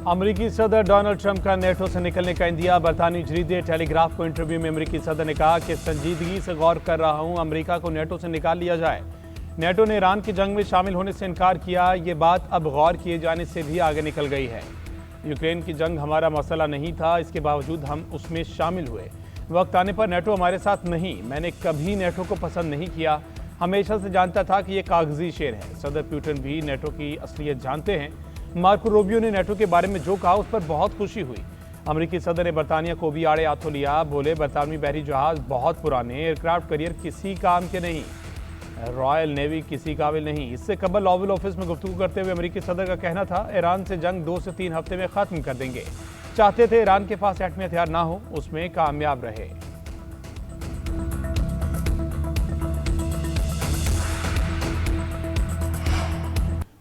अमरीकी सदर Donald Trump का नेटो से निकलने का इंदिया। बरतानवी जरीदे टेलीग्राफ को इंटरव्यू में अमरीकी सदर ने कहा कि संजीदगी से गौर कर रहा हूं, अमरीका को नेटो से निकाल लिया जाए। नेटो ने ईरान की जंग में शामिल होने से इनकार किया। ये बात अब गौर किए जाने से भी आगे निकल गई है। यूक्रेन की जंग हमारा मसला नहीं था, इसके बावजूद हम उसमें शामिल हुए। वक्त आने पर नेटो हमारे साथ नहीं। मैंने कभी नेटो को पसंद नहीं किया, हमेशा से जानता था कि ये कागजी शेर है। सदर पुतिन भी नेटो की असलियत जानते हैं। मार्को रूबियो ने नेटो के बारे में जो कहा उस पर बहुत खुशी हुई। अमेरिकी सदर ने बरतानिया को भी आड़े हाथों लिया। बोले, बरतानवी बहरी जहाज बहुत पुराने, एयरक्राफ्ट करियर किसी काम के नहीं, रॉयल नेवी किसी काबिल नहीं। इससे कबल ओवल ऑफिस में गुफ्तगू करते हुए अमेरिकी सदर का कहना था, ईरान से जंग 2 से 3 हफ्ते में खत्म कर देंगे। चाहते थे ईरान के पास एटमी हथियार ना हो, उसमें कामयाब रहे।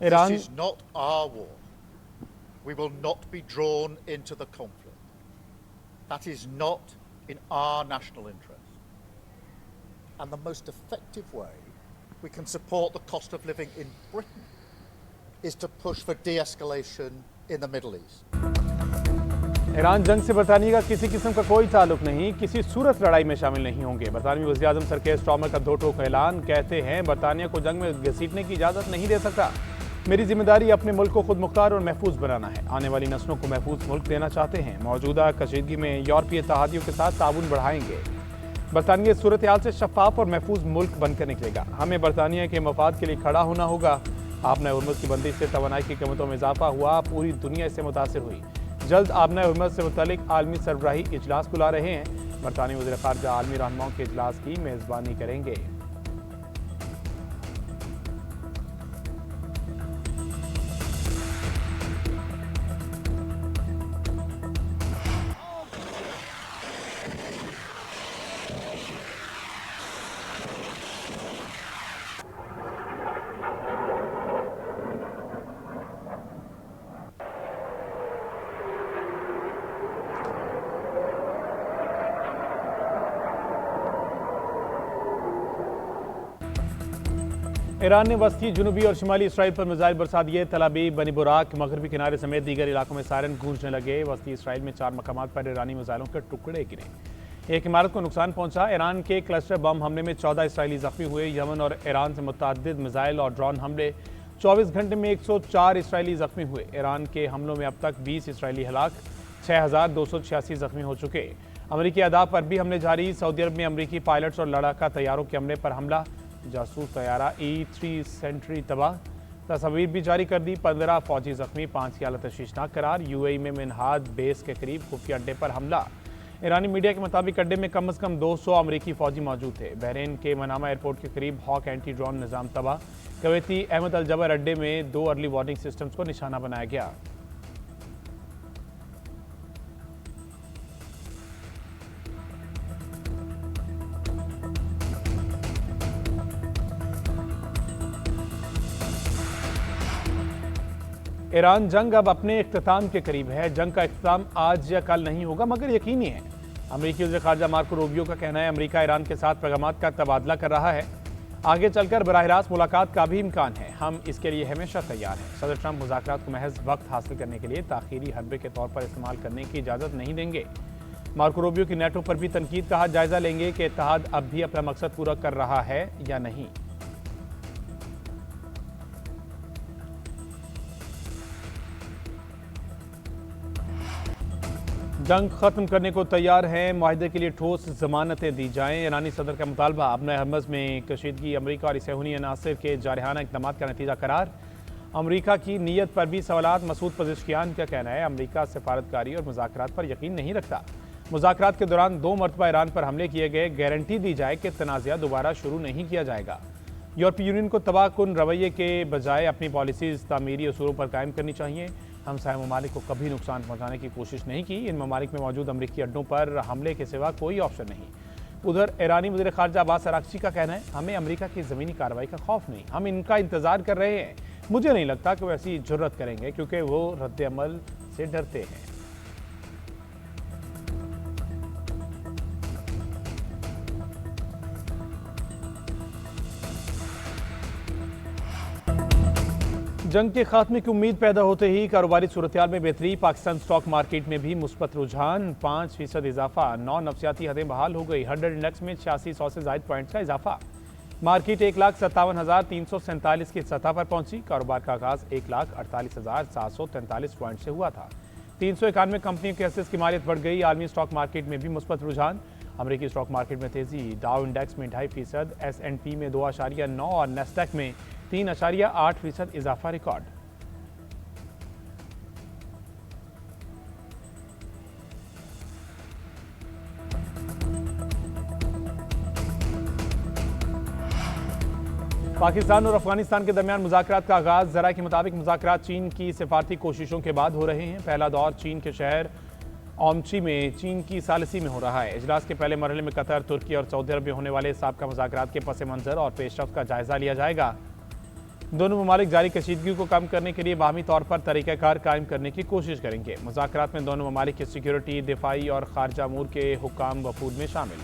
This is not our war. We will not be drawn into the conflict. That is not in our national interest. And the most effective way we can support the cost of living in Britain is to push for de-escalation in the Middle East. Iran जंग से बरतानिया का किसी किस्म का कोई ताल्लुक नहीं, किसी सूरत लड़ाई में शामिल नहीं होंगे। बरतानवी वज़ीर आज़म सर केयर स्टार्मर का दो टोक ऐलान। कहते हैं, बरतानिया को जंग में घसीटने की इजाज़त नहीं दे सकता। मेरी जिम्मेदारी अपने मुल्क को खुद मुख्तार और महफूज बनाना है। आने वाली नस्लों को महफूज मुल्क देना चाहते हैं। मौजूदा कशीदगी में यूरोपीय इत्तेहादियों के साथ ताउन बढ़ाएंगे। बरतानिया सूरत हाल से शफाफ और महफूज मुल्क बनकर निकलेगा। हमें बरतानिया के मफाद के लिए खड़ा होना होगा। आबना हुर्मुज़ की बंदी से तवानाई की कीमतों में इजाफा हुआ, पूरी दुनिया इससे मुतासिर हुई। जल्द आबना हुर्मुज़ से मुतल्लिक आलमी सरबराही इजलास बुला रहे हैं। बरतानी वज़ीर ख़ारजा आलमी रहनुमाओं के इजलास की मेज़बानी करेंगे। ईरान ने वस्ती, जुनूबी और शुमाली इसराइल पर मिसाइल बरसा दिए। तल अबीब, बनी बुराक, मगरबी किनारे समेत दीगर इलाकों में सायरन गूंजने लगे। वस्ती इसराइल में 4 मकामात पर ईरानी मिसाइलों के टुकड़े गिरे। एक इमारत को नुकसान पहुंचा। ईरान के क्लस्टर बम हमले में 14 इसराइली जख्मी हुए। यमन और ईरान से मुतअद्दिद मिसाइल और ड्रोन हमले, 24 घंटे में 104 इसराइली जख्मी हुए। ईरान के हमलों में अब तक 20 इसराइली हलाक, 6286 जख्मी हो चुके। अमरीकी अदाब पर भी हमले जारी। सऊदी अरब में अमरीकी पायलट्स और लड़ाका तैयारों के हमले पर हमला। जासूस तैयारा E-3 सेंट्री तबाह। तस्वीर भी जारी कर दी। 15 फौजी जख्मी, 5 की हालत तशवीशनाक करार। UAE में मिनहाद बेस के करीब खुफिया अड्डे पर हमला। ईरानी मीडिया के मुताबिक अड्डे में कम से कम 200 अमरीकी फौजी मौजूद थे। बहरीन के मनामा एयरपोर्ट के करीब हॉक एंटी ड्रोन निज़ाम तबाह। कवैती अहमद अल जबर अड्डे में 2 अर्ली वार्निंग सिस्टम्स को निशाना बनाया गया। ईरान जंग अब अपने इख्तिताम के करीब है। जंग का इख्तिताम आज या कल नहीं होगा, मगर यकीनी है। अमरीकी वज़ीर ख़ारजा मार्को रूबियो का कहना है, अमरीका ईरान के साथ पैगामात का तबादला कर रहा है। आगे चलकर बराह रास्त मुलाकात का भी इम्कान है। हम इसके लिए हमेशा तैयार हैं। सदर ट्रंप मुज़ाकरात को महज वक्त हासिल करने के लिए ताख़ीरी हरबे के तौर पर इस्तेमाल करने की इजाज़त नहीं देंगे। मार्को रूबियो की नेटो पर भी तनकीद। कहा, जायज़ा लेंगे कि इत्तेहाद अब भी अपना मकसद पूरा कर रहा है या नहीं। जंग खत्म करने को तैयार हैं। मुआहदे के लिए ठोस जमानतें दी जाएं। ईरानी सदर का मुतालबा। आबना हुर्मुज़ में कशीदगी अमरीका और सहूनी अनासिर के जारहाना इक़दामात का नतीजा करार। अमरीका की नीयत पर भी सवालात। मसूद पज़ेश्कियान का कहना है, अमरीका सफारतकारी और मुज़ाकरात पर यकीन नहीं रखता। मुज़ाकरात के दौरान 2 मरतबा ईरान पर हमले किए गए। गारंटी दी जाए कि तनाज़ा दोबारा शुरू नहीं किया जाएगा। यूरोपीय यूनियन को तबाहकुन रवैये के बजाय अपनी पॉलिसीज़ तामीरी असूलों पर कायम करनी चाहिए। हमसाया ममालिक को कभी नुकसान पहुंचाने की कोशिश नहीं की। इन ममालिक में मौजूद अमरीकी अड्डों पर हमले के सिवा कोई ऑप्शन नहीं। उधर ईरानी वज़ीर ख़ारजा अब्बास अराग़ची का कहना है, हमें अमरीका की ज़मीनी कार्रवाई का खौफ नहीं, हम इनका इंतज़ार कर रहे हैं। मुझे नहीं लगता कि वो ऐसी जुर्रत करेंगे, क्योंकि वो रद्द अमल से डरते हैं। जंग के खात्मे की उम्मीद पैदा होते ही कारोबारी सूरत-ए-हाल में बेहतरी। पाकिस्तान स्टॉक मार्केट में भी मुस्बत रुझान, 5% इजाफा, 9 नफसियाती हदें बहाल हो गई। 100 इंडेक्स में 8600 से ज्यादा पॉइंट्स का इजाफा। मार्केट 1,57,347 की सतह पर पहुंची। कारोबार का आगाज 1,48,743 पॉइंट से हुआ था। 391 कंपनियों के एसेट्स की मालियत बढ़ गई। आलमी स्टॉक मार्केट में भी मुस्बत रुझान। अमेरिकी स्टॉक मार्केट में तेजी, डाउ इंडेक्स में 2.5%, S&P में 2.9 और नेस्डैक में 3.8% इजाफा रिकॉर्ड। पाकिस्तान और अफगानिस्तान के दरमियान मुज़ाकरात का आगाज। जरा के मुताबिक मुज़ाकरात चीन की सिफारती कोशिशों के बाद हो रहे हैं। पहला दौर चीन के शहर ओमची में चीन की सालिसी में हो रहा है। इजलास के पहले मरहले में कतर, तुर्की और सऊदी अरब में होने वाले साबका मुज़ाकरात के पस मंजर और पेशरफ्त का जायजा लिया जाएगा। दोनों ममालिक जारी कशीदगी को कम करने के लिए बाहमी तौर पर तरीक़ाकार कायम करने की कोशिश करेंगे। मुज़ाकरात में दोनों ममालिक की सिक्योरिटी, दिफाई और खारजा अमूर के हुक्काम वफूद में शामिल।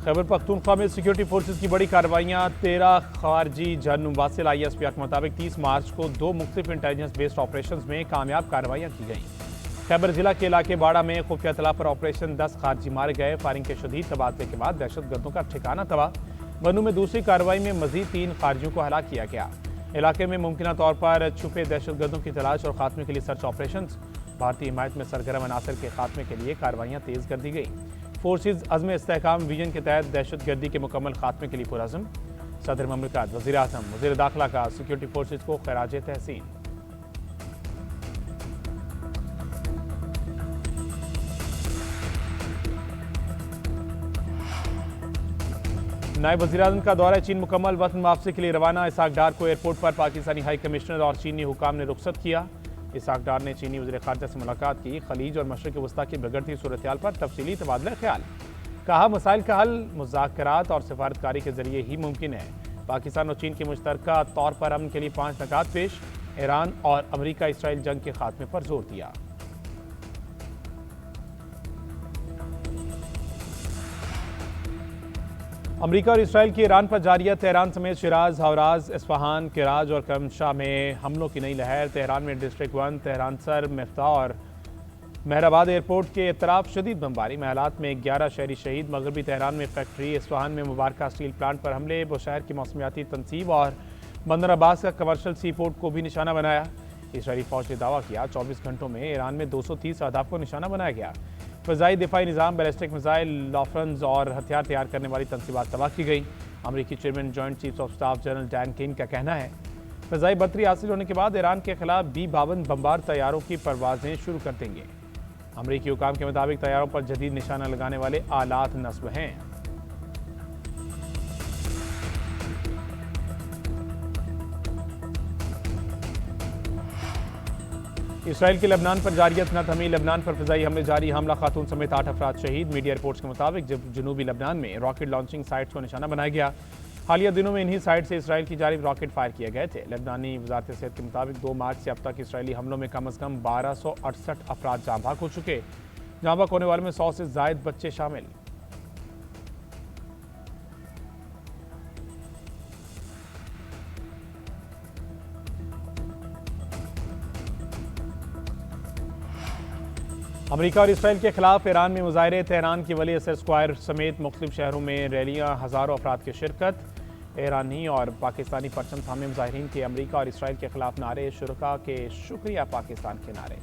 खैबर पख्तूनख्वा में सिक्योरिटी फोर्सेज की बड़ी कार्रवाइयाँ। 13 खारजी जन वासिल ISP के मुताबिक 30 मार्च को 2 मुख्तलिफ इंटेलिजेंस बेस्ड ऑपरेशन में कामयाब कार्रवाइयाँ की गईं। खैबर जिला के इलाके बाड़ा में खुफिया इत्तला पर ऑपरेशन 10 खारजी मारे गए। फायरिंग के शदीद तबादले के बाद दहशतगर्दों का ठिकाना तबाह। बनू में दूसरी कार्रवाई में मजीद 3 खारजियों को हलाक किया गया। इलाके में मुमकिन तौर पर छुपे दहशतगर्दों की तलाश और खात्मे के लिए सर्च ऑपरेशन। भारतीय हिमायत में सरगर्म अनासर के खात्मे के लिए कार्रवाइयाँ तेज कर दी गई। फोर्सेज अज़्म इस्तेहकाम विजन के तहत दहशतगर्दी के मुकम्मल खात्मे के लिए पुरअज़्म। सदर ममलिकत, वज़ीर आज़म, वज़ीर दाखिला का सिक्योरिटी फोर्सेज को खैराज तहसीन। नायब वज़ीर आज़म का दौरा चीन मुकम्मल, वतन वापसी के लिए रवाना। इसहाक डार को एयरपोर्ट पर पाकिस्तानी हाई कमिश्नर और चीनी हुकाम ने रुखसत किया। इसहाक डार ने चीनी वज़ीर ख़ारजा से मुलाकात की। खलीज और मशरिक़ वस्ता की बिगड़ती सूरत-ए-हाल पर तफसीली तबादला ख्याल। कहा, मसाइल का हल मुज़ाकरात और सिफारतकारी के जरिए ही मुमकिन है। पाकिस्तान और चीन के मुश्तरका तौर पर अमन के लिए 5 नकात पेश। ईरान और अमरीका इसराइल जंग के खात्मे पर जोर दिया। अमरीका और इसराइल की ईरान पर जारियत। तेहरान समेत शिराज, हवराज, इस्फहान, किराज और करमशाह में हमलों की नई लहर। तेहरान में डिस्ट्रिक्ट 1, तेहरान सर, मिफ्ता और मेहराबाद एयरपोर्ट के इतराफ शदीद बमबारी। महलात में 11 शहरी शहीद। मगरबी तेहरान में फैक्ट्री, इस्फहान में मुबारका स्टील प्लांट पर हमले। बुशहर की मौसमियाती तनसीब और बंदर अब्बास का कमर्शल सी पोर्ट को भी निशाना बनाया। इसराइली फौज ने दावा किया 24 घंटों में ईरान में 230 अहदाफ को निशाना बनाया गया। फ़ज़ाई दिफाई निज़ाम, बैलिस्टिक मिसाइल, लॉफ्रंस और हथियार तैयार करने वाली तनसीबात तबाह की गई। अमरीकी chairman joint chiefs of staff general Dan Caine का कहना है फ़ज़ाई बर्तरी हासिल होने के बाद ईरान के खिलाफ B-52 बमबार तैयारों की परवाजें शुरू कर देंगे। अमरीकी हुकाम के मुताबिक तैयारों पर जदीद निशाना लगाने वाले आलात नस्ब हैं। इसराइल की लेबनान पर जारियत न थमी। लेबनान पर फ़िज़ाई हमले जारी। हमला खातून समेत 8 अफराद शहीद। मीडिया रिपोर्ट्स के मुताबिक जनूबी लेबनान में रॉकेट लॉन्चिंग साइट्स को निशाना बनाया गया। हालिया दिनों में इन्हीं साइट से इसराइल की जानिब रॉकेट फायर किए गए थे। लेबनानी वज़ारत सेहत के मुताबिक 2 मार्च से अब तक इसराइली हमलों में कम अज़ कम 1268 अफराद जाँ भाग हो चुके। जाँ भाग होने वालों में 100 से ज़ायद बच्चे शामिल। अमरीका और इसराइल के खिलाफ ईरान में मुजाहरे। तेहरान की वली असर स्क्वायर समेत मुख्तलिफ शहरों में रैलियां, हज़ारों अफराद की शिरकत। ईरानी और पाकिस्तानी परचम थामे मुजाहिरीन के अमरीका और इसराइल के खिलाफ नारे। शुरका के शुक्रिया पाकिस्तान के नारे।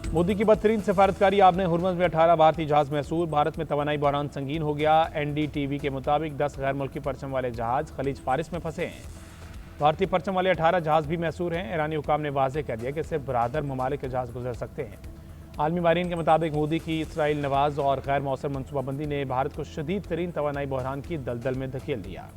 मोदी की बदतरीन सिफारतकारी। आपने हुर्मुज़ में 18 भारतीय जहाज महसूर। भारत में तवानाई बहरान संगीन हो गया। NDTV के मुताबिक 10 गैर मुल्की परचम वाले जहाज खलीज फारिस में फंसे हैं। भारतीय परचम वाले 18 जहाज भी महसूर हैं। ईरानी हुकाम ने वाज़ेह कर दिया कि सिर्फ बरादर ममालिक के जहाज गुजर सकते हैं। आलमी माहिरीन के मुताबिक मोदी की इसराइल नवाज और गैर मौसर मनसूबाबंदी ने भारत को शदीद तरीन तवानाई बहरान की दलदल में धकेल दिया।